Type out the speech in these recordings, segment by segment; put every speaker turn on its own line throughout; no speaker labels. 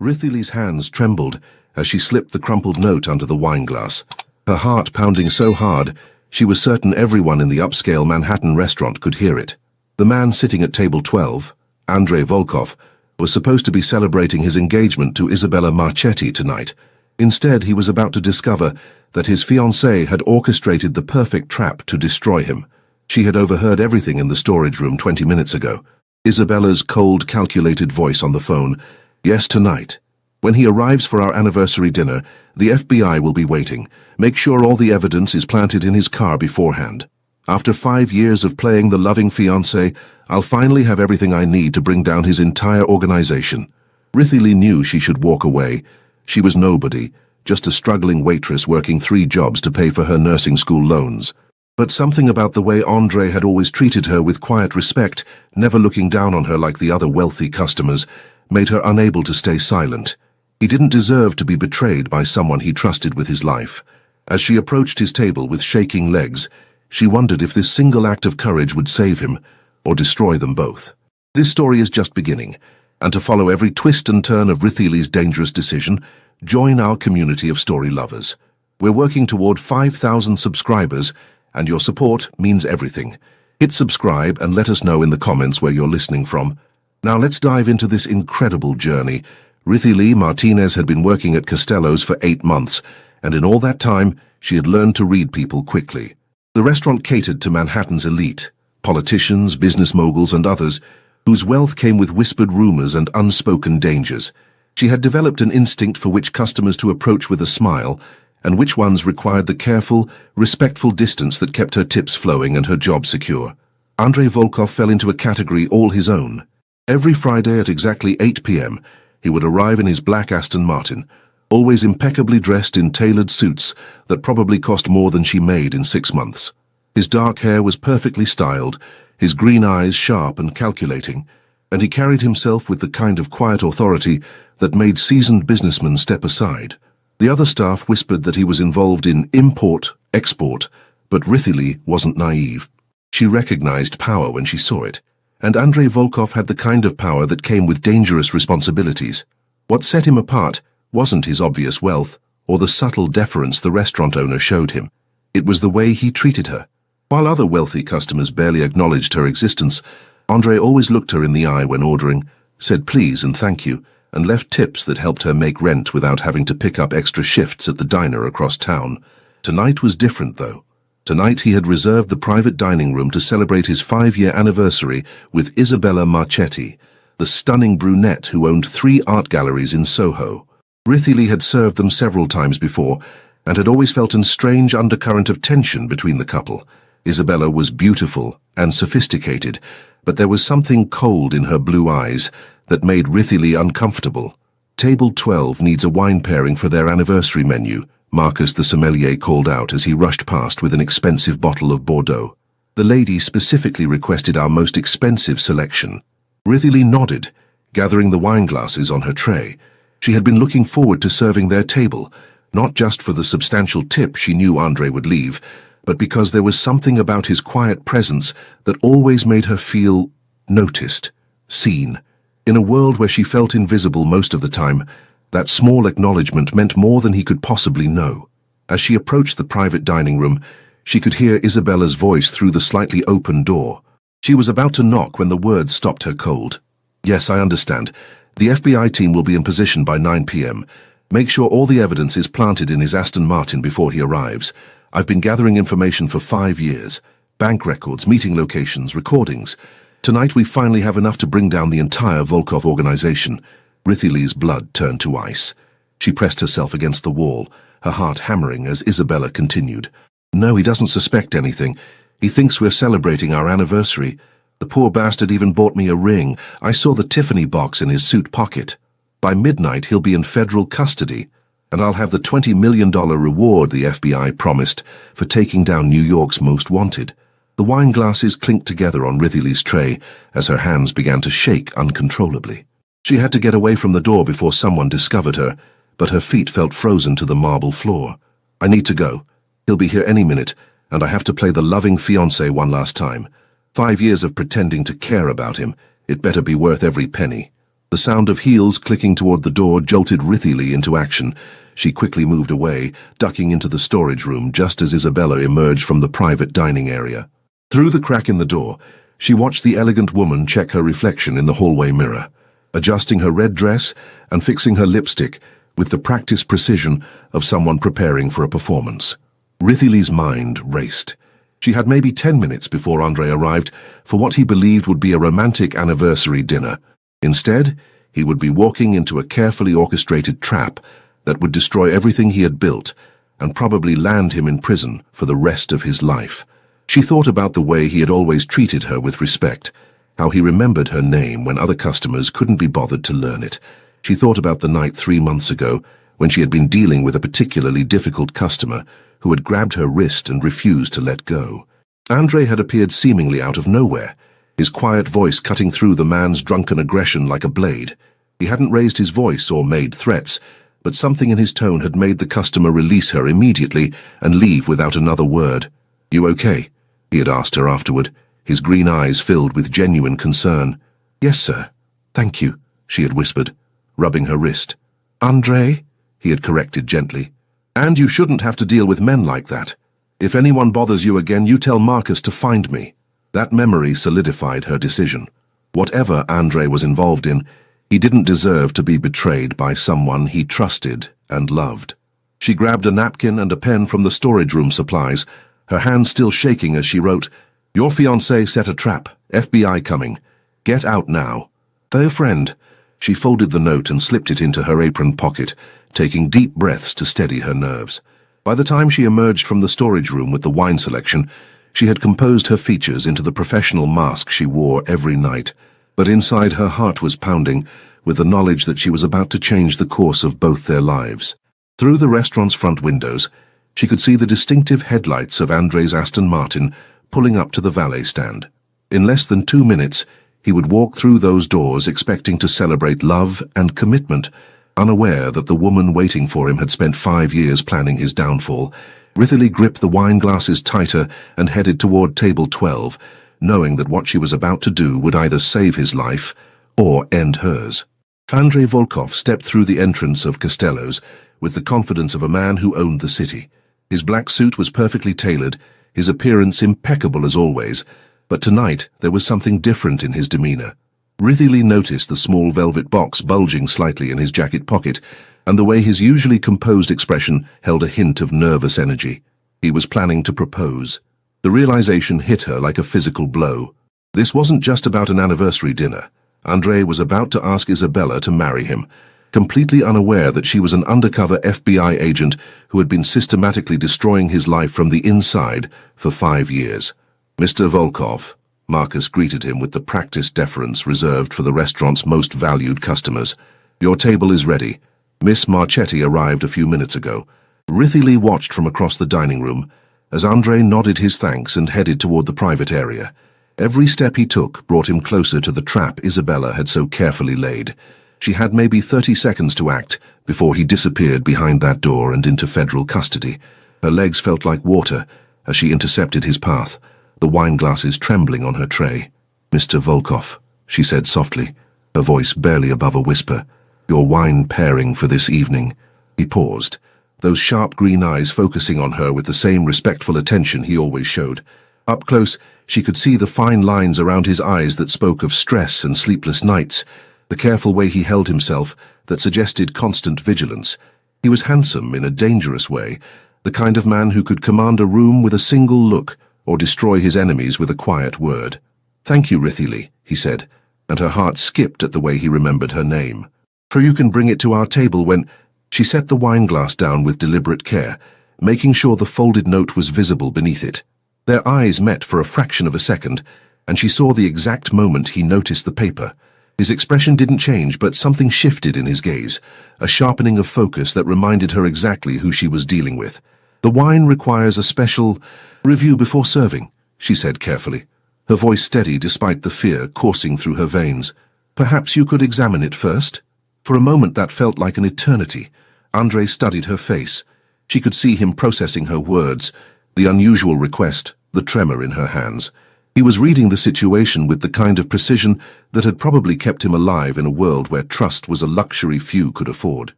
Rithily's hands trembled as she slipped the crumpled note under the wine glass, her heart pounding so hard she was certain everyone in the upscale Manhattan restaurant could hear it. The man sitting at table 12, Andrei Volkov, was supposed to be celebrating his engagement to Isabella Marchetti tonight. Instead, he was about to discover that his fiancée had orchestrated the perfect trap to destroy him. She had overheard everything in the storage room 20 minutes ago. Isabella's cold, calculated voice on the phone. Yes, tonight. When he arrives for our anniversary dinner, the FBI will be waiting. Make sure all the evidence is planted in his car beforehand. After 5 years of playing the loving fiancé, I'll finally have everything I need to bring down his entire organization. Rithily knew she should walk away. She was nobody, just a struggling waitress working 3 jobs to pay for her nursing school loans. But something about the way Andrei had always treated her with quiet respect, never looking down on her like the other wealthy customers, made her unable to stay silent. He didn't deserve to be betrayed by someone he trusted with his life. As she approached his table with shaking legs, she wondered if this single act of courage would save him, or destroy them both. This story is just beginning, and to follow every twist and turn of Rithily's dangerous decision, join our community of story lovers. We're working toward 5,000 subscribers, and your support means everything. Hit subscribe and let us know in the comments where you're listening from. Now let's dive into this incredible journey. Rithily Martinez had been working at Costello's for 8 months, and in all that time, she had learned to read people quickly. The restaurant catered to Manhattan's elite, politicians, business moguls, and others, whose wealth came with whispered rumors and unspoken dangers. She had developed an instinct for which customers to approach with a smile, and which ones required the careful, respectful distance that kept her tips flowing and her job secure. Andrei Volkov fell into a category all his own. Every Friday at exactly 8 p.m., he would arrive in his black Aston Martin, always impeccably dressed in tailored suits that probably cost more than she made in 6 months. His dark hair was perfectly styled, his green eyes sharp and calculating, and he carried himself with the kind of quiet authority that made seasoned businessmen step aside. The other staff whispered that he was involved in import, export, but Rithily wasn't naive. She recognized power when she saw it, and Andrei Volkov had the kind of power that came with dangerous responsibilities. What set him apart wasn't his obvious wealth or the subtle deference the restaurant owner showed him. It was the way he treated her. While other wealthy customers barely acknowledged her existence, Andrei always looked her in the eye when ordering, said please and thank you, and left tips that helped her make rent without having to pick up extra shifts at the diner across town. Tonight was different, though. Tonight he had reserved the private dining room to celebrate his 5-year anniversary with Isabella Marchetti, the stunning brunette who owned 3 art galleries in Soho. Rithily had served them several times before, and had always felt a strange undercurrent of tension between the couple. Isabella was beautiful and sophisticated, but there was something cold in her blue eyes that made Rithily uncomfortable. Table 12 needs a wine pairing for their anniversary menu, Marcus the sommelier called out as he rushed past with an expensive bottle of Bordeaux. The lady specifically requested our most expensive selection. Rithily nodded, gathering the wine glasses on her tray. She had been looking forward to serving their table, not just for the substantial tip she knew Andrei would leave, but because there was something about his quiet presence that always made her feel noticed, seen. In a world where she felt invisible most of the time, that small acknowledgement meant more than he could possibly know. As she approached the private dining room, she could hear Isabella's voice through the slightly open door. She was about to knock when the words stopped her cold. Yes, I understand. The FBI team will be in position by 9 p.m. Make sure all the evidence is planted in his Aston Martin before he arrives. I've been gathering information for 5 years. Bank records, meeting locations, recordings. Tonight we finally have enough to bring down the entire Volkov organization. Rithily's blood turned to ice. She pressed herself against the wall, her heart hammering as Isabella continued. No, he doesn't suspect anything. He thinks we're celebrating our anniversary. The poor bastard even bought me a ring. I saw the Tiffany box in his suit pocket. By midnight he'll be in federal custody, and I'll have the $20 million reward the FBI promised for taking down New York's most wanted. The wine glasses clinked together on Rithily's tray as her hands began to shake uncontrollably. She had to get away from the door before someone discovered her, but her feet felt frozen to the marble floor. I need to go. He'll be here any minute, and I have to play the loving fiancé one last time. 5 years of pretending to care about him. It better be worth every penny. The sound of heels clicking toward the door jolted Rithili into action. She quickly moved away, ducking into the storage room just as Isabella emerged from the private dining area. Through the crack in the door, she watched the elegant woman check her reflection in the hallway mirror, adjusting her red dress and fixing her lipstick with the practiced precision of someone preparing for a performance. Rithili's mind raced. She had maybe 10 minutes before Andre arrived for what he believed would be a romantic anniversary dinner. Instead, he would be walking into a carefully orchestrated trap that would destroy everything he had built and probably land him in prison for the rest of his life. She thought about the way he had always treated her with respect, how he remembered her name when other customers couldn't be bothered to learn it. She thought about the night 3 months ago when she had been dealing with a particularly difficult customer who had grabbed her wrist and refused to let go. Andre had appeared seemingly out of nowhere, his quiet voice cutting through the man's drunken aggression like a blade. He hadn't raised his voice or made threats, but something in his tone had made the customer release her immediately and leave without another word. "You okay?" he had asked her afterward, his green eyes filled with genuine concern. "Yes, sir. Thank you," she had whispered, rubbing her wrist. "Andre?" he had corrected gently. "And you shouldn't have to deal with men like that. If anyone bothers you again, you tell Marcus to find me." That memory solidified her decision. Whatever Andre was involved in, he didn't deserve to be betrayed by someone he trusted and loved. She grabbed a napkin and a pen from the storage room supplies, her hands still shaking as she wrote, "Your fiancé set a trap. FBI coming. Get out now." "Dear friend." She folded the note and slipped it into her apron pocket, taking deep breaths to steady her nerves. By the time she emerged from the storage room with the wine selection, she had composed her features into the professional mask she wore every night. But inside her heart was pounding with the knowledge that she was about to change the course of both their lives. Through the restaurant's front windows, she could see the distinctive headlights of Andre's Aston Martin pulling up to the valet stand. In less than 2 minutes, he would walk through those doors expecting to celebrate love and commitment, unaware that the woman waiting for him had spent 5 years planning his downfall. Rithili gripped the wine glasses tighter and headed toward table 12, knowing that what she was about to do would either save his life or end hers. Andrei Volkov stepped through the entrance of Costello's with the confidence of a man who owned the city. His black suit was perfectly tailored, his appearance impeccable as always, but tonight there was something different in his demeanor. Rithili noticed the small velvet box bulging slightly in his jacket pocket, and the way his usually composed expression held a hint of nervous energy. He was planning to propose. The realization hit her like a physical blow. This wasn't just about an anniversary dinner. Andre was about to ask Isabella to marry him, completely unaware that she was an undercover FBI agent who had been systematically destroying his life from the inside for 5 years. "Mr. Volkov," Marcus greeted him with the practiced deference reserved for the restaurant's most valued customers. "Your table is ready. Miss Marchetti arrived a few minutes ago." Rithili watched from across the dining room as Andre nodded his thanks and headed toward the private area. Every step he took brought him closer to the trap Isabella had so carefully laid. She had maybe 30 seconds to act before he disappeared behind that door and into federal custody. Her legs felt like water as she intercepted his path, the wine glasses trembling on her tray. "Mr. Volkov," she said softly, her voice barely above a whisper, "your wine pairing for this evening." He paused, those sharp green eyes focusing on her with the same respectful attention he always showed. Up close, she could see the fine lines around his eyes that spoke of stress and sleepless nights, the careful way he held himself that suggested constant vigilance. He was handsome in a dangerous way, the kind of man who could command a room with a single look or destroy his enemies with a quiet word. "Thank you, Rithili," he said, and her heart skipped at the way he remembered her name. "For you can bring it to our table when—" She set the wine glass down with deliberate care, making sure the folded note was visible beneath it. Their eyes met for a fraction of a second, and she saw the exact moment he noticed the paper. His expression didn't change, but something shifted in his gaze, a sharpening of focus that reminded her exactly who she was dealing with. "The wine requires a special review before serving," she said carefully, her voice steady despite the fear coursing through her veins. "Perhaps you could examine it first?" For a moment that felt like an eternity. Andre studied her face. She could see him processing her words, the unusual request, the tremor in her hands. He was reading the situation with the kind of precision that had probably kept him alive in a world where trust was a luxury few could afford.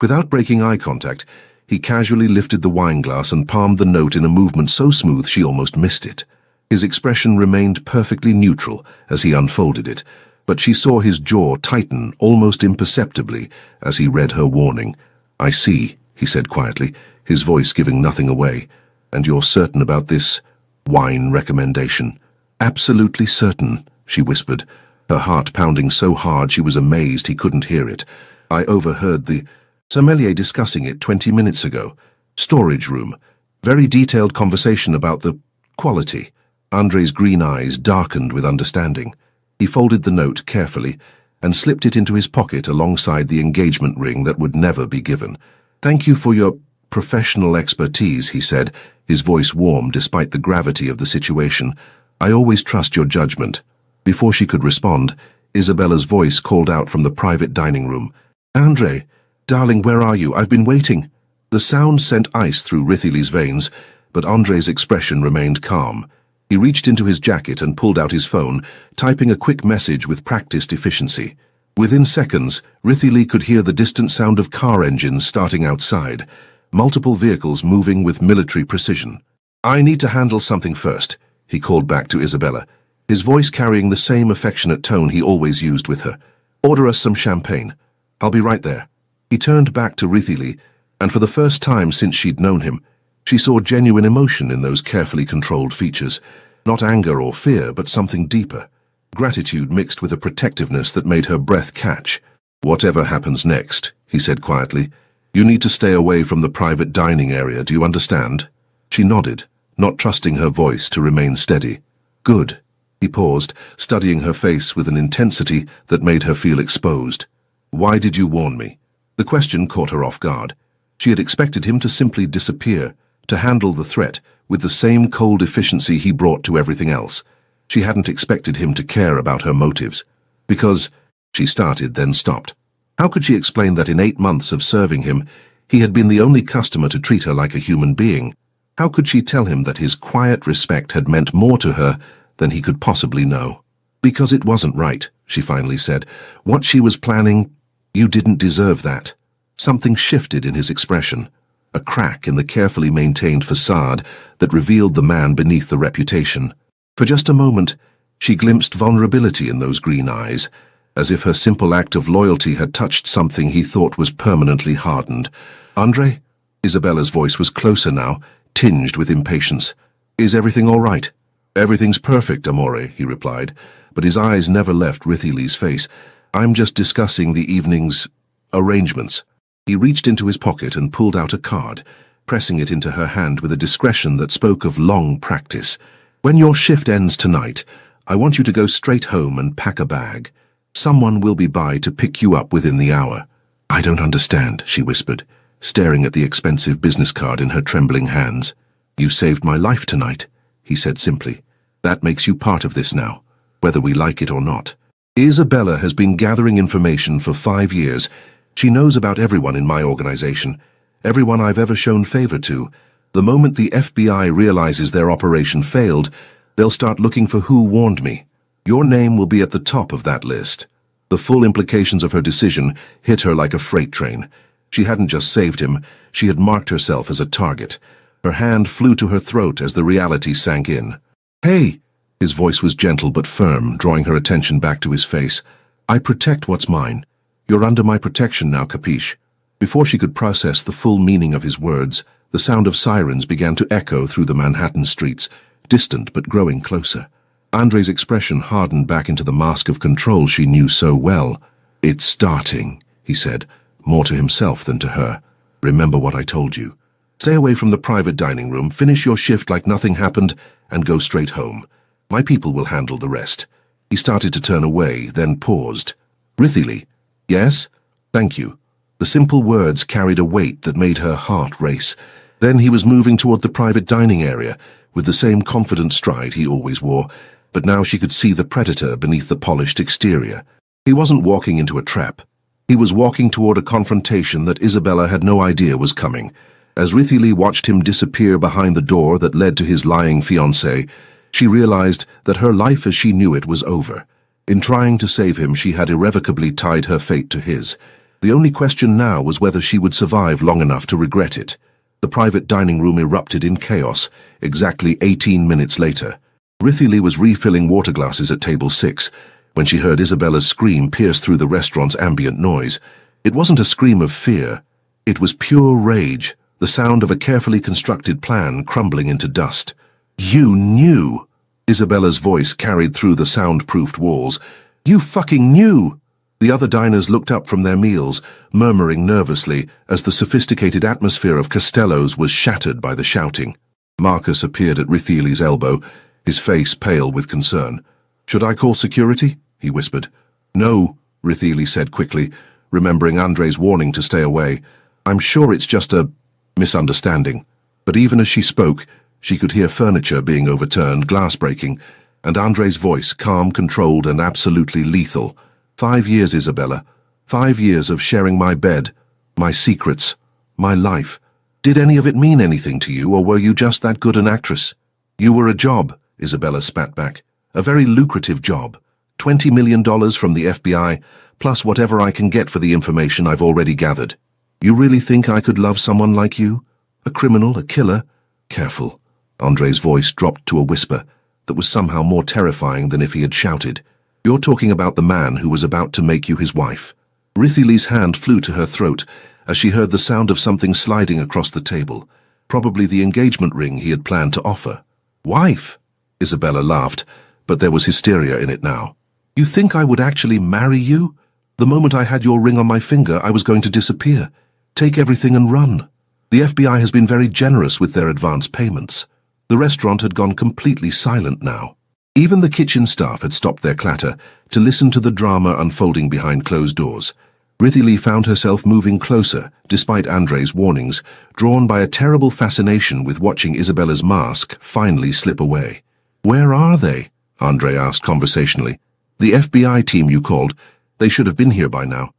Without breaking eye contact, he casually lifted the wine glass and palmed the note in a movement so smooth she almost missed it. His expression remained perfectly neutral as he unfolded it, but she saw his jaw tighten almost imperceptibly as he read her warning. "I see," he said quietly, his voice giving nothing away. "And you're certain about this wine recommendation?" "Absolutely certain," she whispered, her heart pounding so hard she was amazed he couldn't hear it. "I overheard the sommelier discussing it 20 minutes ago. Storage room. Very detailed conversation about the quality." Andre's green eyes darkened with understanding. He folded the note carefully and slipped it into his pocket alongside the engagement ring that would never be given. "Thank you for your professional expertise," he said, his voice warm despite the gravity of the situation. "I always trust your judgment." Before she could respond, Isabella's voice called out from the private dining room. "Andre, darling, where are you? I've been waiting." The sound sent ice through Rithily's veins, but Andre's expression remained calm. He reached into his jacket and pulled out his phone, typing a quick message with practiced efficiency. Within seconds, Rithily could hear the distant sound of car engines starting outside, multiple vehicles moving with military precision. "I need to handle something first," he called back to Isabella, his voice carrying the same affectionate tone he always used with her. "Order us some champagne. I'll be right there." He turned back to Rithily, and for the first time since she'd known him, she saw genuine emotion in those carefully controlled features. Not anger or fear, but something deeper. Gratitude mixed with a protectiveness that made her breath catch. "Whatever happens next," he said quietly, "you need to stay away from the private dining area, do you understand?" She nodded, not trusting her voice to remain steady. "Good." He paused, studying her face with an intensity that made her feel exposed. "Why did you warn me?" The question caught her off guard. She had expected him to simply disappear, to handle the threat with the same cold efficiency he brought to everything else. She hadn't expected him to care about her motives. "Because," she started, then stopped. How could she explain that in 8 months of serving him, he had been the only customer to treat her like a human being? How could she tell him that his quiet respect had meant more to her than he could possibly know? "Because it wasn't right," she finally said. "What she was planning, you didn't deserve that." Something shifted in his expression, a crack in the carefully maintained facade that revealed the man beneath the reputation. For just a moment, she glimpsed vulnerability in those green eyes, as if her simple act of loyalty had touched something he thought was permanently hardened. "Andre?" Isabella's voice was closer now, tinged with impatience. "Is everything all right?" "Everything's perfect, amore," he replied, but his eyes never left Rithily's face. "I'm just discussing the evening's arrangements." He reached into his pocket and pulled out a card, pressing it into her hand with a discretion that spoke of long practice. "When your shift ends tonight, I want you to go straight home and pack a bag. Someone will be by to pick you up within the hour." "I don't understand," she whispered, staring at the expensive business card in her trembling hands. "You saved my life tonight," he said simply. "That makes you part of this now, whether we like it or not. Isabella has been gathering information for 5 years. She knows about everyone in my organization, everyone I've ever shown favor to. The moment the FBI realizes their operation failed, they'll start looking for who warned me. Your name will be at the top of that list." The full implications of her decision hit her like a freight train. She hadn't just saved him, she had marked herself as a target. Her hand flew to her throat as the reality sank in. "Hey!" His voice was gentle but firm, drawing her attention back to his face. "I protect what's mine. You're under my protection now, capiche?" Before she could process the full meaning of his words, the sound of sirens began to echo through the Manhattan streets, distant but growing closer. Andre's expression hardened back into the mask of control she knew so well. "It's starting," he said, more to himself than to her. "Remember what I told you. Stay away from the private dining room, finish your shift like nothing happened, and go straight home. My people will handle the rest." He started to turn away, then paused. "Rithily?" "Yes?" "Thank you." The simple words carried a weight that made her heart race. Then he was moving toward the private dining area, with the same confident stride he always wore, but now she could see the predator beneath the polished exterior. He wasn't walking into a trap. He was walking toward a confrontation that Isabella had no idea was coming. As Rithily watched him disappear behind the door that led to his lying fiancée, She realized that her life as she knew it was over. In trying to save him, she had irrevocably tied her fate to his. The only question now was whether she would survive long enough to regret it. The private dining room erupted in chaos, exactly 18 minutes later. Rithy was refilling water glasses at table 6, when she heard Isabella's scream pierce through the restaurant's ambient noise. It wasn't a scream of fear. It was pure rage, the sound of a carefully constructed plan crumbling into dust. "You knew!" Isabella's voice carried through the soundproofed walls. "You fucking knew!" The other diners looked up from their meals, murmuring nervously as the sophisticated atmosphere of Costello's was shattered by the shouting. Marcus appeared at Rithy's elbow, his face pale with concern. "Should I call security?" he whispered. "No," Rithy said quickly, remembering Andre's warning to stay away. "I'm sure it's just a misunderstanding." But even as she spoke, she could hear furniture being overturned, glass breaking, and Andre's voice, calm, controlled, and absolutely lethal. 5 years, Isabella. 5 years of sharing my bed, my secrets, my life. Did any of it mean anything to you, or were you just that good an actress?" "You were a job," Isabella spat back. "A very lucrative job. $20 million from the FBI, plus whatever I can get for the information I've already gathered. You really think I could love someone like you? A criminal, a killer?" "Careful." Andre's voice dropped to a whisper that was somehow more terrifying than if he had shouted. "You're talking about the man who was about to make you his wife." Rithy's hand flew to her throat as she heard the sound of something sliding across the table, probably the engagement ring he had planned to offer. "Wife?" Isabella laughed, but there was hysteria in it now. "You think I would actually marry you? The moment I had your ring on my finger, I was going to disappear. Take everything and run. The FBI has been very generous with their advance payments." The restaurant had gone completely silent now. Even the kitchen staff had stopped their clatter to listen to the drama unfolding behind closed doors. Rithy found herself moving closer, despite Andre's warnings, drawn by a terrible fascination with watching Isabella's mask finally slip away. "Where are they?" Andre asked conversationally. "The FBI team you called. They should have been here by now."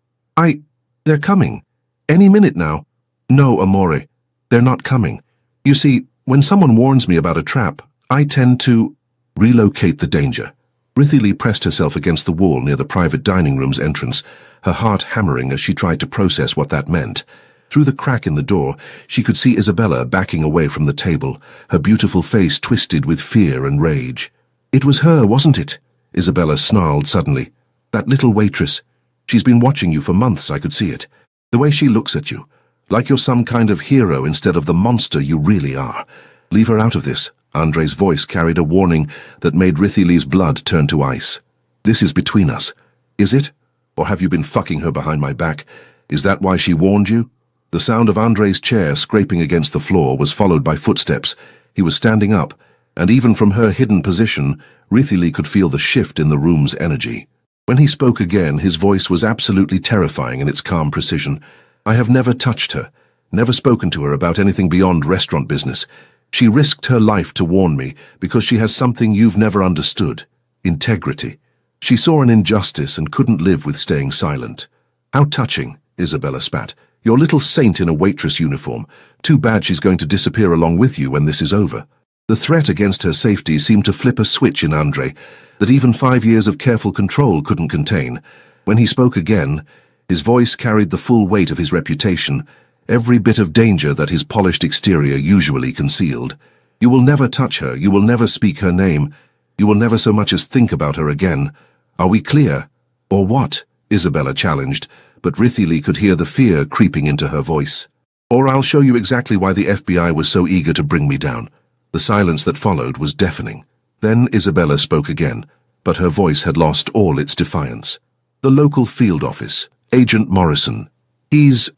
They're coming. Any minute now." "No, Amore. They're not coming. You see, when someone warns me about a trap, I tend to relocate the danger." Rithy pressed herself against the wall near the private dining room's entrance, her heart hammering as she tried to process what that meant. Through the crack in the door, she could see Isabella backing away from the table, her beautiful face twisted with fear and rage. "It was her, wasn't it?" Isabella snarled suddenly. "That little waitress. She's been watching you for months, I could see it. The way she looks at you, like you're some kind of hero instead of the monster you really are. Leave her out of this." Andre's voice carried a warning that made Rithy's blood turn to ice. "This is between us. Is it? Or have you been fucking her behind my back? Is that why she warned you?" The sound of Andre's chair scraping against the floor was followed by footsteps. He was standing up, and even from her hidden position, Rithy could feel the shift in the room's energy. When he spoke again, his voice was absolutely terrifying in its calm precision. "I have never touched her, never spoken to her about anything beyond restaurant business. She risked her life to warn me because she has something you've never understood: integrity. She saw an injustice and couldn't live with staying silent." "How touching," Isabella spat. "Your little saint in a waitress uniform. Too bad she's going to disappear along with you when this is over." The threat against her safety seemed to flip a switch in Andre that even 5 years of careful control couldn't contain. When he spoke again, his voice carried the full weight of his reputation, every bit of danger that his polished exterior usually concealed. "You will never touch her, you will never speak her name, you will never so much as think about her again. Are we clear?" "Or what?" Isabella challenged, but Rithy could hear the fear creeping into her voice. "Or I'll show you exactly why the FBI was so eager to bring me down." The silence that followed was deafening. Then Isabella spoke again, but her voice had lost all its defiance. "The local field office, Agent Morrison. He's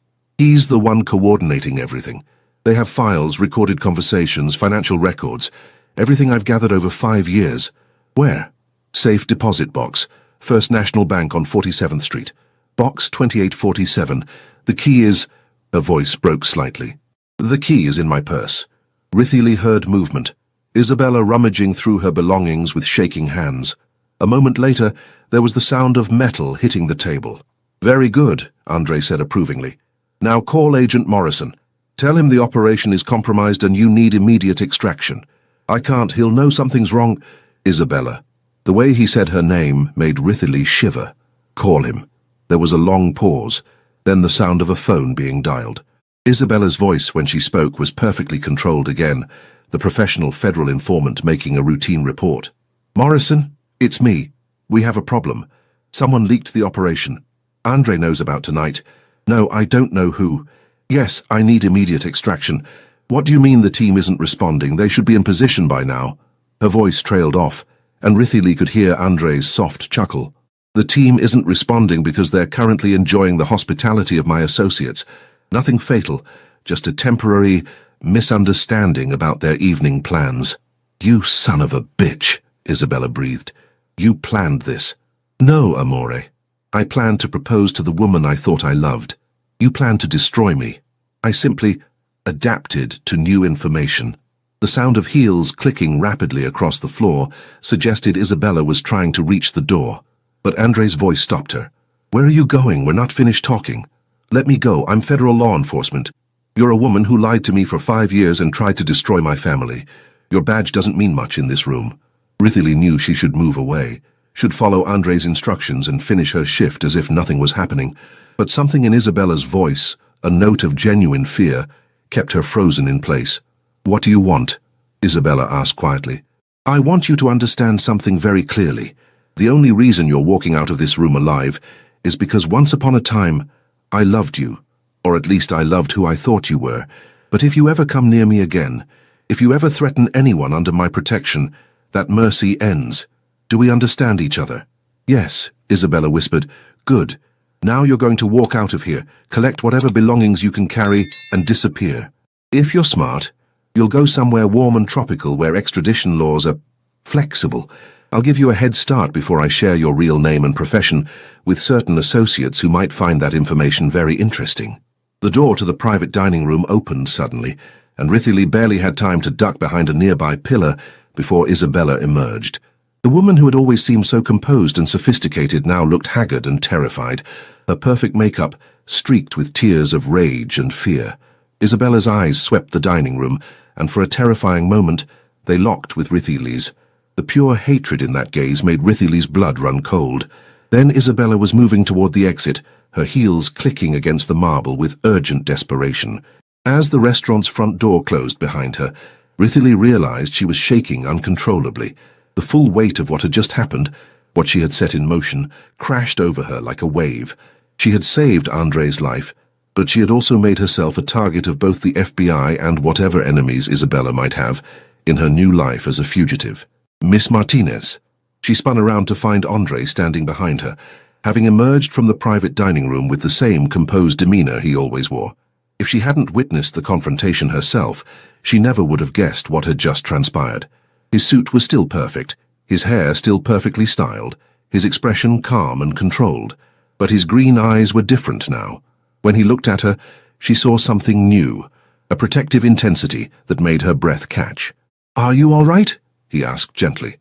the one coordinating everything. They have files, recorded conversations, financial records, everything I've gathered over 5 years. Where? Safe deposit box, First National Bank on 47th Street. Box 2847. The key is—" Her voice broke slightly. "The key is in my purse." Rithy heard movement, Isabella rummaging through her belongings with shaking hands. A moment later, there was the sound of metal hitting the table. "Very good," Andre said approvingly. "Now call Agent Morrison. Tell him the operation is compromised and you need immediate extraction. I can't, he'll know something's wrong. Isabella. The way he said her name made Ritherley shiver. Call him. There was a long pause, then the sound of a phone being dialed. Isabella's voice when she spoke was perfectly controlled again, the professional federal informant making a routine report. Morrison, it's me. We have a problem. Someone leaked the operation. Andre knows about tonight. No, I don't know who. Yes, I need immediate extraction. What do you mean the team isn't responding? They should be in position by now. Her voice trailed off, and Ritherley could hear Andre's soft chuckle. The team isn't responding because they're currently enjoying the hospitality of my associates. Nothing fatal, just a temporary misunderstanding about their evening plans. You son of a bitch, Isabella breathed. You planned this. No, amore. I planned to propose to the woman I thought I loved. You planned to destroy me. I simply adapted to new information. The sound of heels clicking rapidly across the floor suggested Isabella was trying to reach the door, but Andre's voice stopped her. Where are you going? We're not finished talking. Let me go. I'm federal law enforcement. You're a woman who lied to me for 5 years and tried to destroy my family. Your badge doesn't mean much in this room. Ritherley knew she should move away, should follow Andre's instructions and finish her shift as if nothing was happening. But something in Isabella's voice, a note of genuine fear, kept her frozen in place. What do you want? Isabella asked quietly. I want you to understand something very clearly. The only reason you're walking out of this room alive is because once upon a time, I loved you. Or at least I loved who I thought you were. But if you ever come near me again, if you ever threaten anyone under my protection, that mercy ends. Do we understand each other? Yes, Isabella whispered. Good. Now you're going to walk out of here, collect whatever belongings you can carry, and disappear. If you're smart, you'll go somewhere warm and tropical where extradition laws are flexible. I'll give you a head start before I share your real name and profession with certain associates who might find that information very interesting. The door to the private dining room opened suddenly, and Ritherley barely had time to duck behind a nearby pillar before Isabella emerged. The woman who had always seemed so composed and sophisticated now looked haggard and terrified, her perfect makeup streaked with tears of rage and fear. Isabella's eyes swept the dining room, and for a terrifying moment they locked with Ritherley's. The pure hatred in that gaze made Ritherley's blood run cold. Then Isabella was moving toward the exit, her heels clicking against the marble with urgent desperation. As the restaurant's front door closed behind her, Ritherley realized she was shaking uncontrollably. The full weight of what had just happened, what she had set in motion, crashed over her like a wave. She had saved Andre's life, but she had also made herself a target of both the FBI and whatever enemies Isabella might have in her new life as a fugitive. Miss Martinez. She spun around to find Andre standing behind her, having emerged from the private dining room with the same composed demeanor he always wore. If she hadn't witnessed the confrontation herself, she never would have guessed what had just transpired. His suit was still perfect, his hair still perfectly styled, his expression calm and controlled, but his green eyes were different now. When he looked at her, she saw something new, a protective intensity that made her breath catch. Are you all right? He asked gently.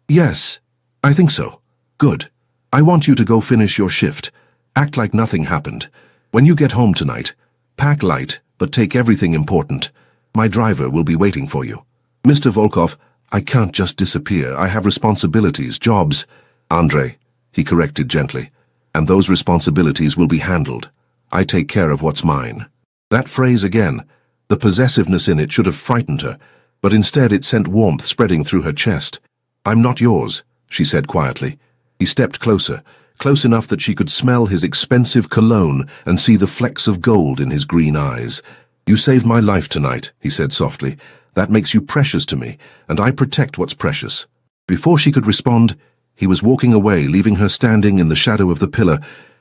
Yes, I think so. Good. I want you to go finish your shift. Act like nothing happened. When you get home tonight, pack light, but take everything important. My driver will be waiting for you. Mr. Volkov, I can't just disappear. I have responsibilities, jobs. Andre, he corrected gently, and those responsibilities will be handled. I take care of what's mine. That phrase again, the possessiveness in it should have frightened her, but instead it sent warmth spreading through her chest. I'm not yours, she said quietly. He stepped closer, close enough that she could smell his expensive cologne and see the flecks of gold in his green eyes. You saved my life tonight, he said softly. That makes you precious to me, and I protect what's precious. Before she could respond, he was walking away, leaving her standing in the shadow of the pillar,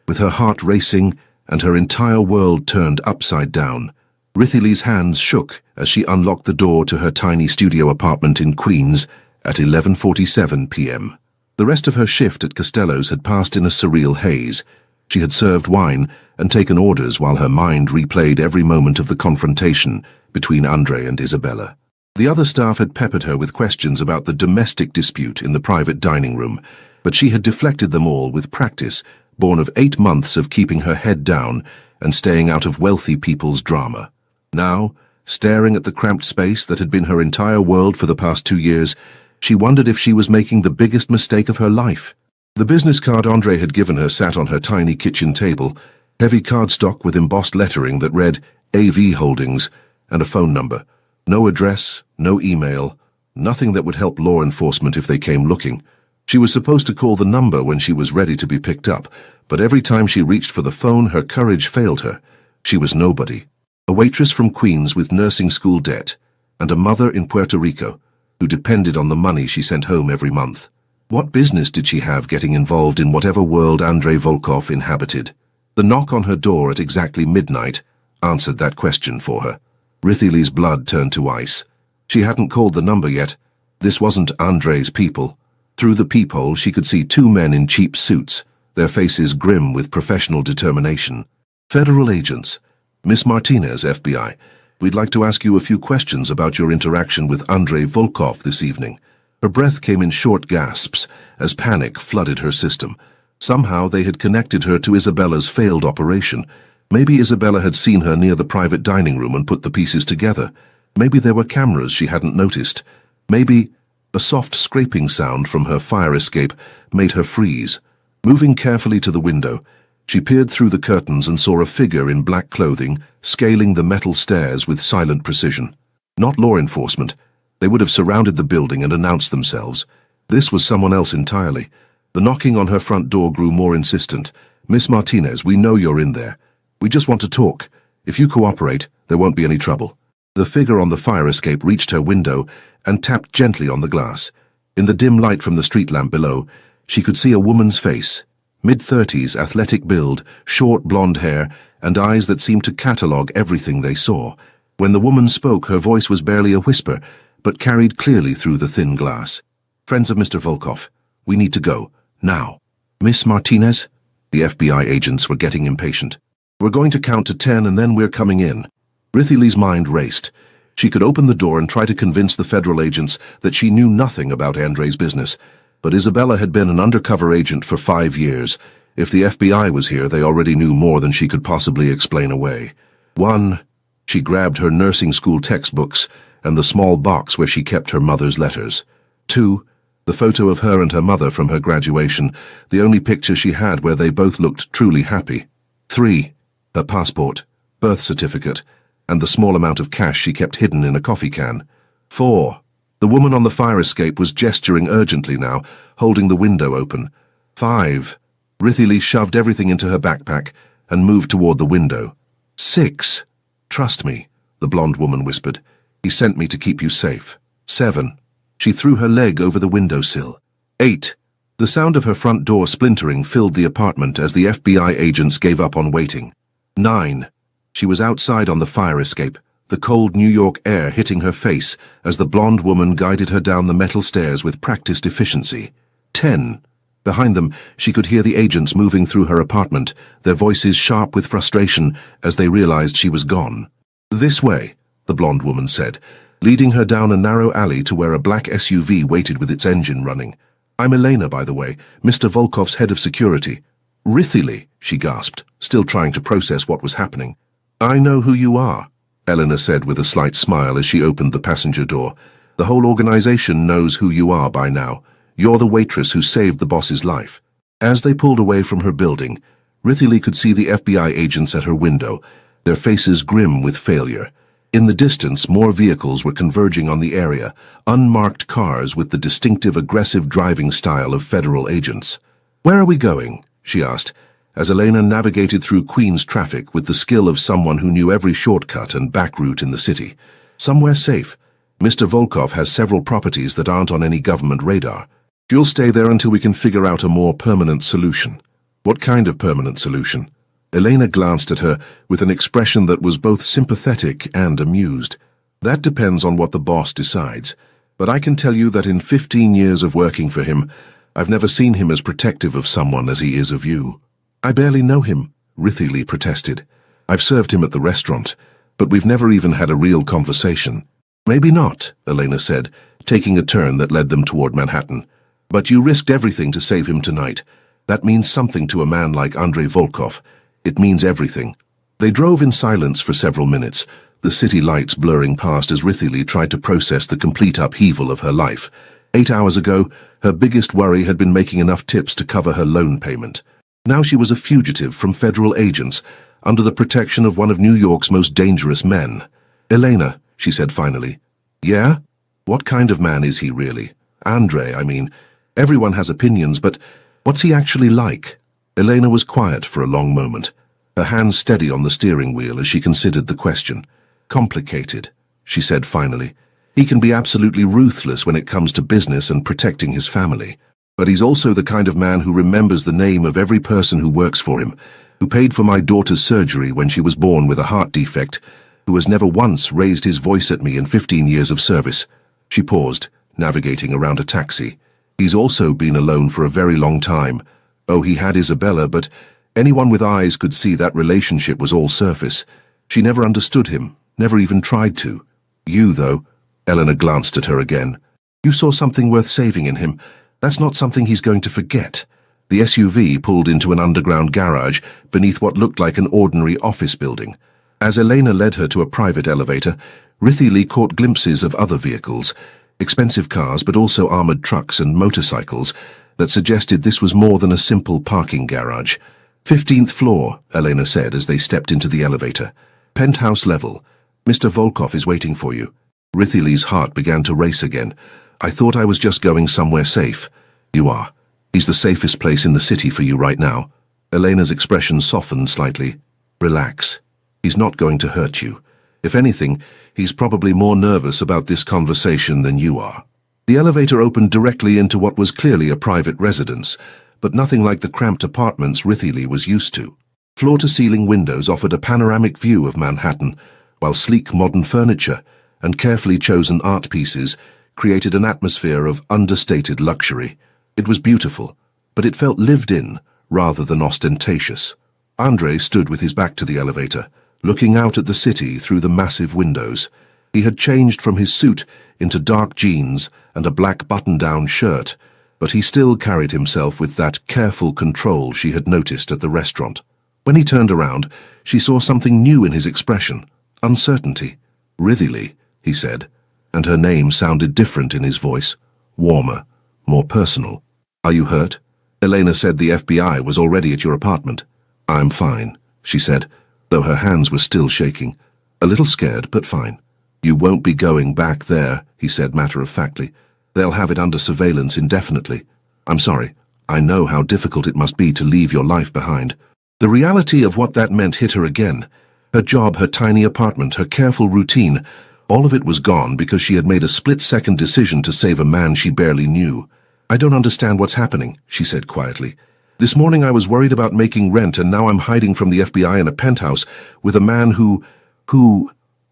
with her heart racing and her entire world turned upside down. Ritherley's hands shook as she unlocked the door to her tiny studio apartment in Queens at 11:47 p.m. The rest of her shift at Costello's had passed in a surreal haze. She had served wine and taken orders while her mind replayed every moment of the confrontation between Andre and Isabella. The other staff had peppered her with questions about the domestic dispute in the private dining room, but she had deflected them all with practice, born of 8 months of keeping her head down and staying out of wealthy people's drama. Now, Staring at the cramped space that had been her entire world for the past 2 years, she wondered if she was making the biggest mistake of her life. The business card Andre had given her sat on her tiny kitchen table, heavy cardstock with embossed lettering that read AV Holdings and a phone number. No address, no email, nothing that would help law enforcement if they came looking. She was supposed to call the number when she was ready to be picked up, but every time she reached for the phone, her courage failed her. She was nobody. A waitress from Queens with nursing school debt, and a mother in Puerto Rico who depended on the money she sent home every month. What business did she have getting involved in whatever world Andrei Volkov inhabited? The knock on her door at exactly midnight answered that question for her. Rithily's blood turned to ice. She hadn't called the number yet. This wasn't Andrei's people. Through the peephole she could see 2 men in cheap suits, their faces grim with professional determination. Federal agents. Miss Martinez, FBI. We'd like to ask you a few questions about your interaction with Andrei Volkov this evening. Her breath came in short gasps as panic flooded her system. Somehow they had connected her to Isabella's failed operation. Maybe Isabella had seen her near the private dining room and put the pieces together. Maybe there were cameras she hadn't noticed. Maybe a soft scraping sound from her fire escape made her freeze. Moving carefully to the window, she peered through the curtains and saw a figure in black clothing scaling the metal stairs with silent precision. Not law enforcement. They would have surrounded the building and announced themselves. This was someone else entirely. The knocking on her front door grew more insistent. Miss Martinez, we know you're in there. We just want to talk. If you cooperate, there won't be any trouble. The figure on the fire escape reached her window and tapped gently on the glass. In the dim light from the street lamp below, she could see a woman's face. Mid-30s, athletic build, short blonde hair, and eyes that seemed to catalogue everything they saw. When the woman spoke, her voice was barely a whisper, but carried clearly through the thin glass. Friends of Mr. Volkov, we need to go. Now. Miss Martinez? The FBI agents were getting impatient. We're going to count to 10 and then we're coming in. Rithily's mind raced. She could open the door and try to convince the federal agents that she knew nothing about Andrei's business. But Isabella had been an undercover agent for 5 years. If the FBI was here, they already knew more than she could possibly explain away. 1. She grabbed her nursing school textbooks and the small box where she kept her mother's letters. 2. The photo of her and her mother from her graduation, the only picture she had where they both looked truly happy. 3. Her passport, birth certificate, and the small amount of cash she kept hidden in a coffee can. 4. The woman on the fire escape was gesturing urgently now, holding the window open. 5. Rithily shoved everything into her backpack and moved toward the window. 6. Trust me, the blonde woman whispered. He sent me to keep you safe. 7. She threw her leg over the windowsill. 8. The sound of her front door splintering filled the apartment as the FBI agents gave up on waiting. 9. She was outside on the fire escape, the cold New York air hitting her face as the blonde woman guided her down the metal stairs with practiced efficiency. 10. Behind them, she could hear the agents moving through her apartment, their voices sharp with frustration as they realized she was gone. This way, the blonde woman said, leading her down a narrow alley to where a black SUV waited with its engine running. I'm Elena, by the way, Mr. Volkov's head of security. Rithily, she gasped, still trying to process what was happening. I know who you are, Elena said with a slight smile as she opened the passenger door. The whole organization knows who you are by now. You're the waitress who saved the boss's life. As they pulled away from her building, Rithily could see the FBI agents at her window, their faces grim with failure. In the distance, more vehicles were converging on the area, unmarked cars with the distinctive aggressive driving style of federal agents. Where are we going? She asked, as Elena navigated through Queens traffic with the skill of someone who knew every shortcut and back route in the city. Somewhere safe. Mr. Volkov has several properties that aren't on any government radar. You'll stay there until we can figure out a more permanent solution. What kind of permanent solution? Elena glanced at her with an expression that was both sympathetic and amused. That depends on what the boss decides, but I can tell you that in 15 years of working for him, I've never seen him as protective of someone as he is of you. I barely know him, Rithily protested. I've served him at the restaurant, but we've never even had a real conversation. Maybe not, Elena said, taking a turn that led them toward Manhattan. But you risked everything to save him tonight. That means something to a man like Andrei Volkov. It means everything. They drove in silence for several minutes, the city lights blurring past as Rithili tried to process the complete upheaval of her life. 8 hours ago, her biggest worry had been making enough tips to cover her loan payment. Now she was a fugitive from federal agents, under the protection of one of New York's most dangerous men. "Elena," she said finally. "Yeah? What kind of man is he really? Andre, I mean. Everyone has opinions, but what's he actually like?" Elena was quiet for a long moment, her hands steady on the steering wheel as she considered the question. "Complicated," she said finally. "He can be absolutely ruthless when it comes to business and protecting his family. But he's also the kind of man who remembers the name of every person who works for him, who paid for my daughter's surgery when she was born with a heart defect, who has never once raised his voice at me in 15 years of service." She paused, navigating around a taxi. "He's also been alone for a very long time. Oh, he had Isabella, but anyone with eyes could see that relationship was all surface. She never understood him, never even tried to. You, though," Eleanor glanced at her again. "You saw something worth saving in him. That's not something he's going to forget." The SUV pulled into an underground garage beneath what looked like an ordinary office building. As Elena led her to a private elevator, Rithili caught glimpses of other vehicles, expensive cars but also armored trucks and motorcycles, that suggested this was more than a simple parking garage. 15th floor, Elena said as they stepped into the elevator. "Penthouse level. Mr. Volkov is waiting for you." Rithili's heart began to race again. "I thought I was just going somewhere safe." "You are. He's the safest place in the city for you right now." Elena's expression softened slightly. "Relax. He's not going to hurt you. If anything, he's probably more nervous about this conversation than you are." The elevator opened directly into what was clearly a private residence, but nothing like the cramped apartments Rithili was used to. Floor-to-ceiling windows offered a panoramic view of Manhattan, while sleek modern furniture and carefully chosen art pieces created an atmosphere of understated luxury. It was beautiful, but it felt lived in rather than ostentatious. Andre stood with his back to the elevator, looking out at the city through the massive windows. He had changed from his suit into dark jeans and a black button-down shirt, but he still carried himself with that careful control she had noticed at the restaurant. When he turned around, she saw something new in his expression: uncertainty. "Rithili," he said, and her name sounded different in his voice, warmer, more personal. "Are you hurt?" Elena said the FBI was already at your apartment. "I'm fine," she said, though her hands were still shaking. "A little scared, but fine." "You won't be going back there," he said matter-of-factly. "They'll have it under surveillance indefinitely. I'm sorry. I know how difficult it must be to leave your life behind." The reality of what that meant hit her again. Her job, her tiny apartment, her careful routine, all of it was gone because she had made a split-second decision to save a man she barely knew. "I don't understand what's happening," she said quietly. "This morning I was worried about making rent, and now I'm hiding from the FBI in a penthouse with a man who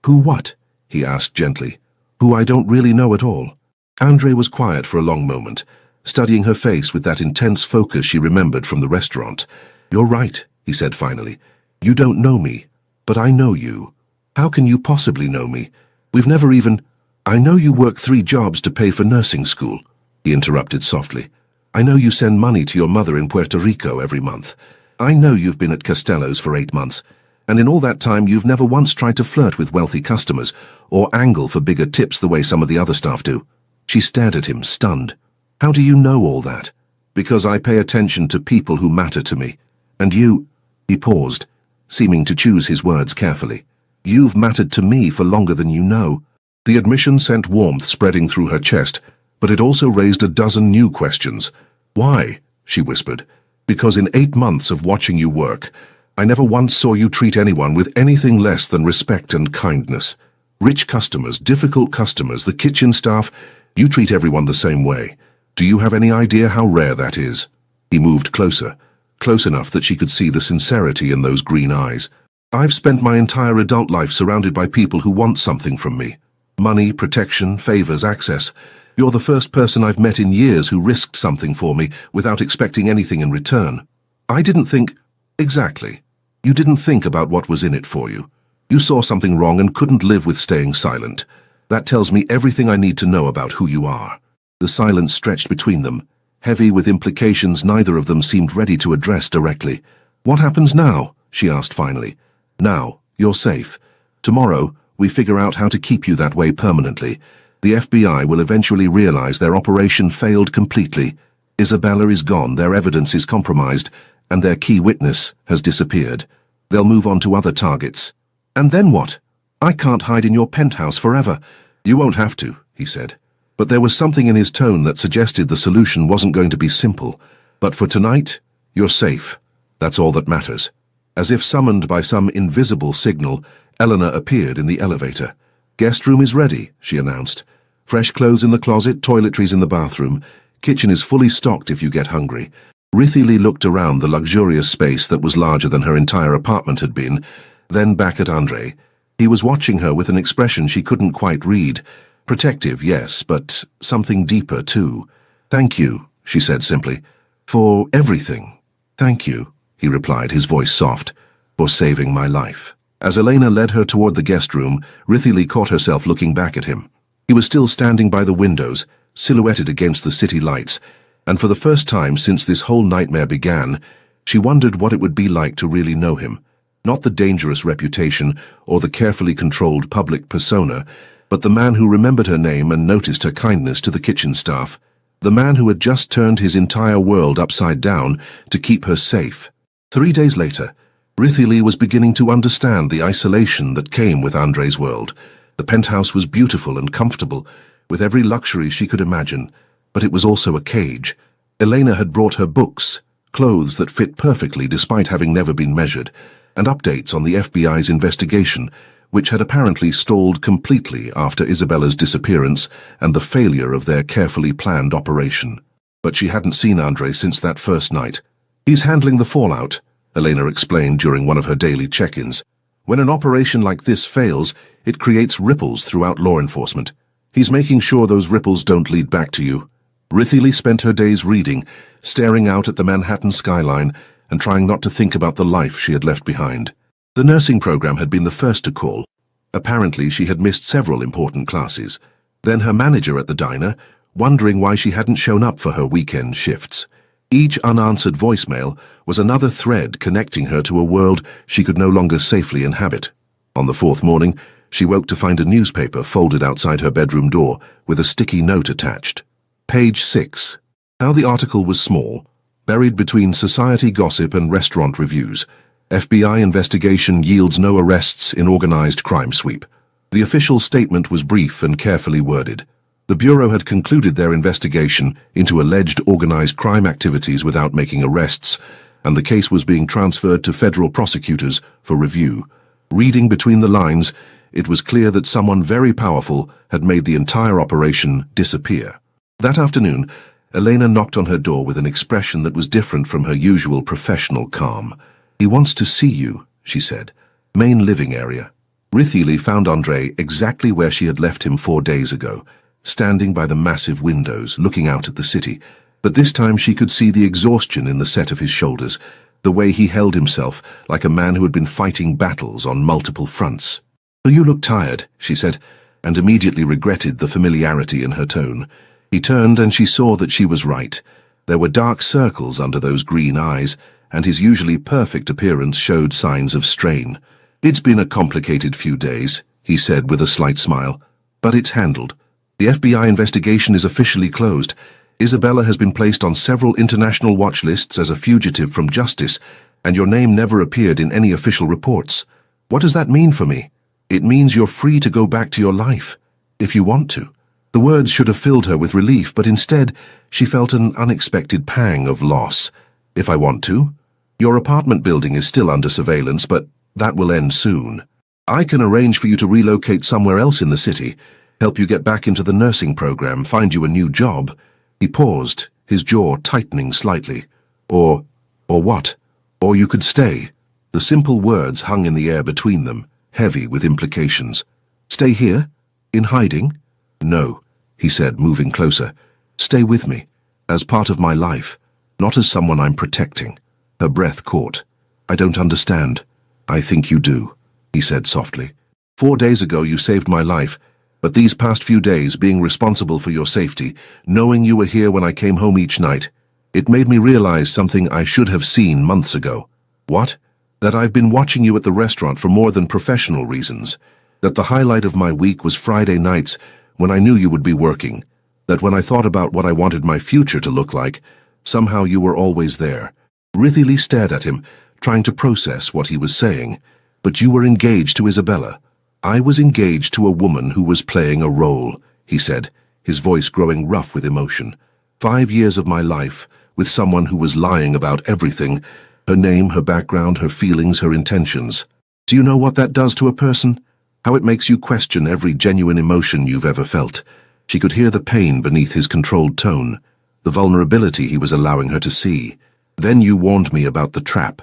what?" he asked gently. "Who I don't really know at all." Andre was quiet for a long moment, studying her face with that intense focus she remembered from the restaurant. "You're right," he said finally. "You don't know me, but I know you." "How can you possibly know me? We've never even—" "I know you work 3 jobs to pay for nursing school," he interrupted softly. "I know you send money to your mother in Puerto Rico every month. I know you've been at Costello's for 8 months, and in all that time you've never once tried to flirt with wealthy customers or angle for bigger tips the way some of the other staff do." She stared at him, stunned. "How do you know all that?" "Because I pay attention to people who matter to me. And you—" He paused, seeming to choose his words carefully. "You've mattered to me for longer than you know." The admission sent warmth spreading through her chest, but it also raised a dozen new questions. "Why?" she whispered. "Because in 8 months of watching you work, I never once saw you treat anyone with anything less than respect and kindness. Rich customers, difficult customers, the kitchen staff, you treat everyone the same way. Do you have any idea how rare that is?" He moved closer, close enough that she could see the sincerity in those green eyes. "I've spent my entire adult life surrounded by people who want something from me. Money, protection, favors, access. You're the first person I've met in years who risked something for me without expecting anything in return. I didn't think—" "Exactly. You didn't think about what was in it for you. You saw something wrong and couldn't live with staying silent. That tells me everything I need to know about who you are." The silence stretched between them, heavy with implications neither of them seemed ready to address directly. "What happens now?" she asked finally. "Now, you're safe. Tomorrow, we figure out how to keep you that way permanently. The FBI will eventually realize their operation failed completely. Isabella is gone, their evidence is compromised, and their key witness has disappeared. They'll move on to other targets. And then what? I can't hide in your penthouse forever. You won't have to, he said. But there was something in his tone that suggested the solution wasn't going to be simple. But for tonight, you're safe. That's all that matters. As if summoned by some invisible signal, Eleanor appeared in the elevator. Guest room is ready, she announced. Fresh clothes in the closet, toiletries in the bathroom. Kitchen is fully stocked if you get hungry. Rithy looked around the luxurious space that was larger than her entire apartment had been, then back at Andre. He was watching her with an expression she couldn't quite read. Protective, yes, but something deeper, too. Thank you, she said simply. For everything. Thank you, he replied, his voice soft. For saving my life. As Elena led her toward the guest room, Rithy caught herself looking back at him. He was still standing by the windows, silhouetted against the city lights, and for the first time since this whole nightmare began, she wondered what it would be like to really know him. Not the dangerous reputation or the carefully controlled public persona, but the man who remembered her name and noticed her kindness to the kitchen staff. The man who had just turned his entire world upside down to keep her safe. 3 days later, Rithy was beginning to understand the isolation that came with Andre's world. The penthouse was beautiful and comfortable, with every luxury she could imagine, but it was also a cage. Elena had brought her books, clothes that fit perfectly despite having never been measured, and updates on the FBI's investigation, which had apparently stalled completely after Isabella's disappearance and the failure of their carefully planned operation. But she hadn't seen Andre since that first night. He's handling the fallout, Elena explained during one of her daily check-ins. When an operation like this fails, it creates ripples throughout law enforcement. He's making sure those ripples don't lead back to you. Rithy spent her days reading, staring out at the Manhattan skyline, and trying not to think about the life she had left behind. The nursing program had been the first to call. Apparently she had missed several important classes. Then her manager at the diner, wondering why she hadn't shown up for her weekend shifts. Each unanswered voicemail was another thread connecting her to a world she could no longer safely inhabit. On the 4th morning, she woke to find a newspaper folded outside her bedroom door with a sticky note attached. Page 6. How the article was small, buried between society gossip and restaurant reviews. FBI investigation yields no arrests in organized crime sweep. The official statement was brief and carefully worded. The Bureau had concluded their investigation into alleged organized crime activities without making arrests, and the case was being transferred to federal prosecutors for review. Reading between the lines, it was clear that someone very powerful had made the entire operation disappear. That afternoon, Elena knocked on her door with an expression that was different from her usual professional calm. "He wants to see you," she said. "Main living area." Rithy found Andre exactly where she had left him 4 days ago, standing by the massive windows, looking out at the city. But this time she could see the exhaustion in the set of his shoulders, the way he held himself like a man who had been fighting battles on multiple fronts. "So you look tired," she said, and immediately regretted the familiarity in her tone. He turned and she saw that she was right. There were dark circles under those green eyes, and his usually perfect appearance showed signs of strain. "It's been a complicated few days," he said with a slight smile, "but it's handled. The FBI investigation is officially closed. Isabella has been placed on several international watch lists as a fugitive from justice, and your name never appeared in any official reports. What does that mean for me? It means you're free to go back to your life, if you want to." The words should have filled her with relief, but instead she felt an unexpected pang of loss. "If I want to? Your apartment building is still under surveillance, but that will end soon. I can arrange for you to relocate somewhere else in the city, help you get back into the nursing program, find you a new job." He paused, his jaw tightening slightly. Or what? "Or you could stay." The simple words hung in the air between them, heavy with implications. "Stay here? In hiding?" "No," he said, moving closer. "Stay with me, as part of my life, not as someone I'm protecting." Her breath caught. "I don't understand." "I think you do," he said softly. 4 days ago you saved my life, but these past few days, being responsible for your safety, knowing you were here when I came home each night, it made me realize something I should have seen months ago." "What?" "That I've been watching you at the restaurant for more than professional reasons. That the highlight of my week was Friday nights when I knew you would be working. That when I thought about what I wanted my future to look like, somehow you were always there. Rithily stared at him, trying to process what he was saying. But you were engaged to Isabella. I was engaged to a woman who was playing a role, he said, his voice growing rough with emotion. 5 years of my life, with someone who was lying about everything, her name, her background, her feelings, her intentions. Do you know what that does to a person? How it makes you question every genuine emotion you've ever felt. She could hear the pain beneath his controlled tone, the vulnerability he was allowing her to see. Then you warned me about the trap,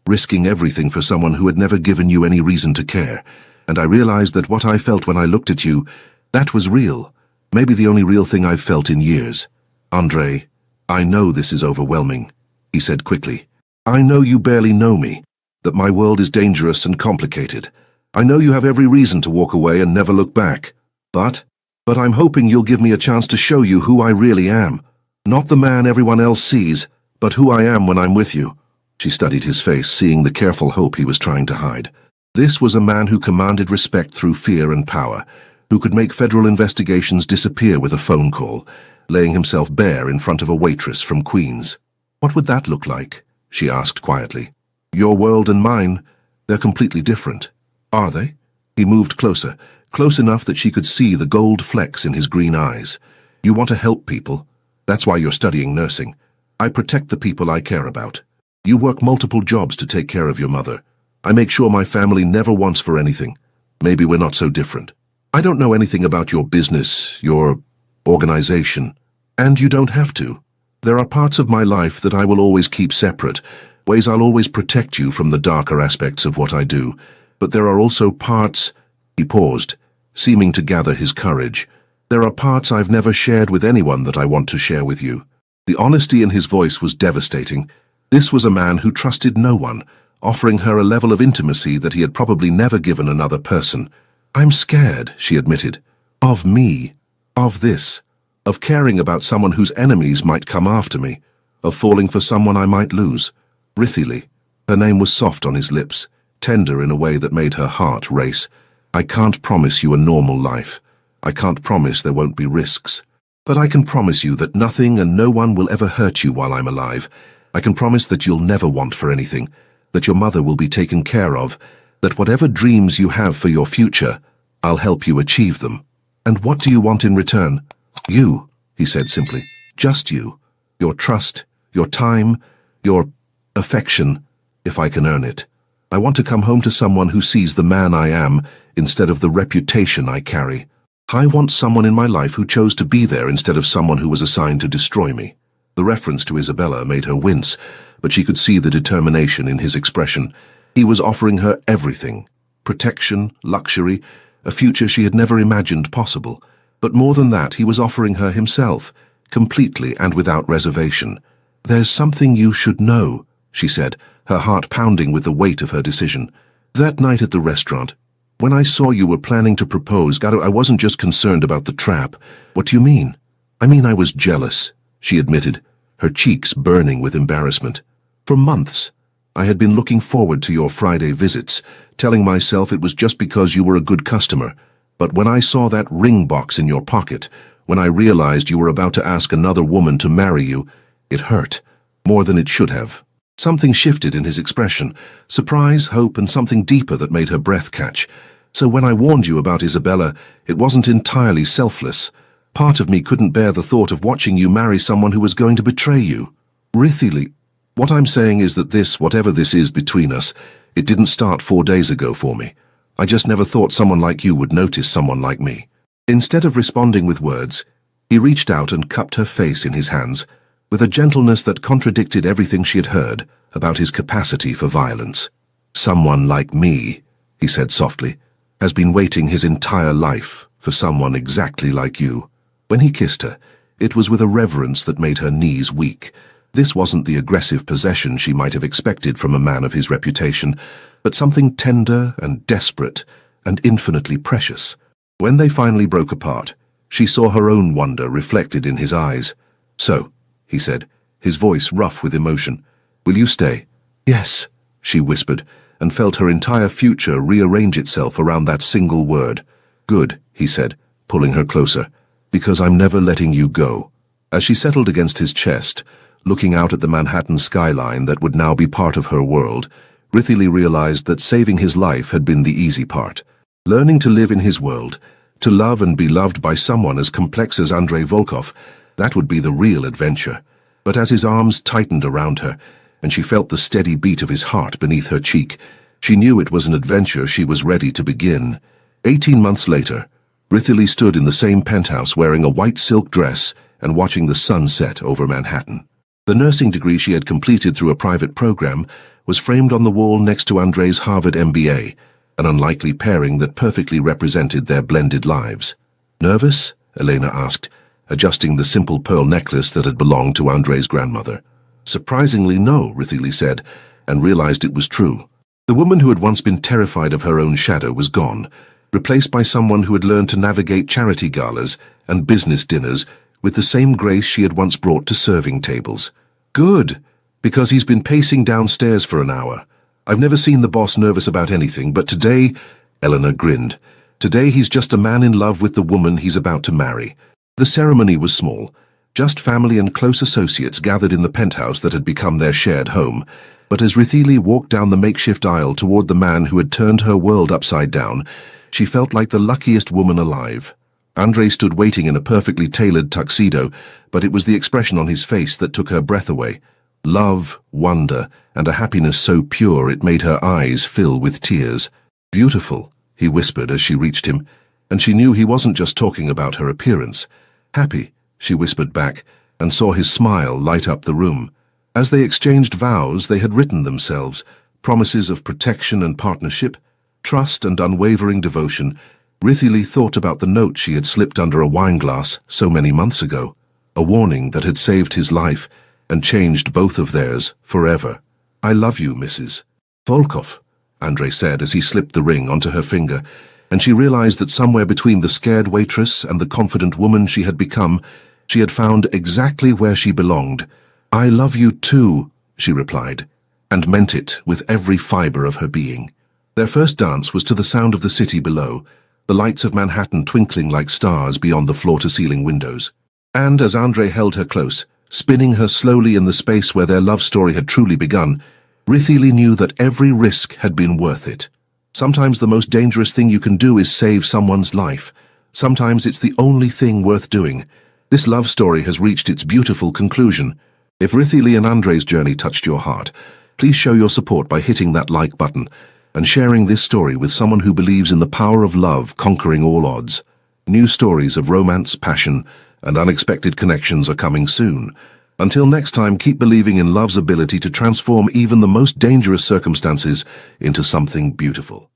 risking everything for someone who had never given you any reason to care. And I realized that what I felt when I looked at you, that was real. Maybe the only real thing I've felt in years. Andre, I know this is overwhelming, he said quickly. I know you barely know me, that my world is dangerous and complicated. I know you have every reason to walk away and never look back. But I'm hoping you'll give me a chance to show you who I really am. Not the man everyone else sees, but who I am when I'm with you. She studied his face, seeing the careful hope he was trying to hide. This was a man who commanded respect through fear and power, who could make federal investigations disappear with a phone call, laying himself bare in front of a waitress from Queens. What would that look like? She asked quietly. Your world and mine, they're completely different. Are they? He moved closer, close enough that she could see the gold flecks in his green eyes. You want to help people. That's why you're studying nursing. I protect the people I care about. You work multiple jobs to take care of your mother. I make sure my family never wants for anything. Maybe we're not so different. I don't know anything about your business, your organization, and you don't have to. There are parts of my life that I will always keep separate, ways I'll always protect you from the darker aspects of what I do. But there are also parts— He paused, seeming to gather his courage. There are parts I've never shared with anyone that I want to share with you. The honesty in his voice was devastating. This was a man who trusted no one, offering her a level of intimacy that he had probably never given another person. I'm scared, she admitted. Of me. Of this. Of caring about someone whose enemies might come after me. Of falling for someone I might lose. Rithily. Her name was soft on his lips, tender in a way that made her heart race. I can't promise you a normal life. I can't promise there won't be risks. But I can promise you that nothing and no one will ever hurt you while I'm alive. I can promise that you'll never want for anything, that your mother will be taken care of, that whatever dreams you have for your future, I'll help you achieve them. And what do you want in return? You, he said simply. Just you. Your trust, your time, your affection, if I can earn it. I want to come home to someone who sees the man I am instead of the reputation I carry. I want someone in my life who chose to be there instead of someone who was assigned to destroy me. The reference to Isabella made her wince, but she could see the determination in his expression. He was offering her everything. Protection, luxury, a future she had never imagined possible. But more than that, he was offering her himself, completely and without reservation. There's something you should know, she said, her heart pounding with the weight of her decision. That night at the restaurant, when I saw you were planning to propose, I wasn't just concerned about the trap. What do you mean? I mean, I was jealous, she admitted, her cheeks burning with embarrassment. For months, I had been looking forward to your Friday visits, telling myself it was just because you were a good customer. But when I saw that ring box in your pocket, when I realized you were about to ask another woman to marry you, it hurt, more than it should have. Something shifted in his expression, surprise, hope, and something deeper that made her breath catch. So when I warned you about Isabella, it wasn't entirely selfless. Part of me couldn't bear the thought of watching you marry someone who was going to betray you. Rithily, what I'm saying is that this, whatever this is between us, it didn't start 4 days ago for me. I just never thought someone like you would notice someone like me. Instead of responding with words, he reached out and cupped her face in his hands, with a gentleness that contradicted everything she had heard about his capacity for violence. Someone like me, he said softly, has been waiting his entire life for someone exactly like you. When he kissed her, it was with a reverence that made her knees weak. This wasn't the aggressive possession she might have expected from a man of his reputation, but something tender and desperate and infinitely precious. When they finally broke apart, she saw her own wonder reflected in his eyes. So, he said, his voice rough with emotion, will you stay? Yes, she whispered, and felt her entire future rearrange itself around that single word. "Good," he said, pulling her closer, "because I'm never letting you go." As she settled against his chest, looking out at the Manhattan skyline that would now be part of her world, Rithili realized that saving his life had been the easy part. Learning to live in his world, to love and be loved by someone as complex as Andrei Volkov, that would be the real adventure. But as his arms tightened around her, and she felt the steady beat of his heart beneath her cheek, she knew it was an adventure she was ready to begin. 18 months later, Rithili stood in the same penthouse wearing a white silk dress and watching the sun set over Manhattan. The nursing degree she had completed through a private program was framed on the wall next to Andrei's Harvard MBA, an unlikely pairing that perfectly represented their blended lives. "Nervous?" Elena asked, adjusting the simple pearl necklace that had belonged to Andrei's grandmother. "Surprisingly, no," Rithili said, and realized it was true. The woman who had once been terrified of her own shadow was gone, replaced by someone who had learned to navigate charity galas and business dinners with the same grace she had once brought to serving tables. "Good, because he's been pacing downstairs for an hour. I've never seen the boss nervous about anything, but today," Eleanor grinned, "today he's just a man in love with the woman he's about to marry." The ceremony was small, just family and close associates gathered in the penthouse that had become their shared home. But as Rithili walked down the makeshift aisle toward the man who had turned her world upside down, she felt like the luckiest woman alive. Andrei stood waiting in a perfectly tailored tuxedo, but it was the expression on his face that took her breath away. Love, wonder, and a happiness so pure it made her eyes fill with tears. "Beautiful," he whispered as she reached him, and she knew he wasn't just talking about her appearance. "Happy," she whispered back, and saw his smile light up the room. As they exchanged vows they had written themselves, promises of protection and partnership, trust and unwavering devotion. Rithili thought about the note she had slipped under a wineglass so many months ago, a warning that had saved his life and changed both of theirs forever. "I love you, Mrs. Volkov," Andrei said as he slipped the ring onto her finger, and she realized that somewhere between the scared waitress and the confident woman she had become, she had found exactly where she belonged. "I love you too," she replied, and meant it with every fiber of her being. Their first dance was to the sound of the city below, the lights of Manhattan twinkling like stars beyond the floor-to-ceiling windows. And as Andrei held her close, spinning her slowly in the space where their love story had truly begun, Rithili knew that every risk had been worth it. Sometimes the most dangerous thing you can do is save someone's life. Sometimes it's the only thing worth doing. This love story has reached its beautiful conclusion. If Rithili and Andrei's journey touched your heart, please show your support by hitting that like button and sharing this story with someone who believes in the power of love conquering all odds. New stories of romance, passion, and unexpected connections are coming soon. Until next time, keep believing in love's ability to transform even the most dangerous circumstances into something beautiful.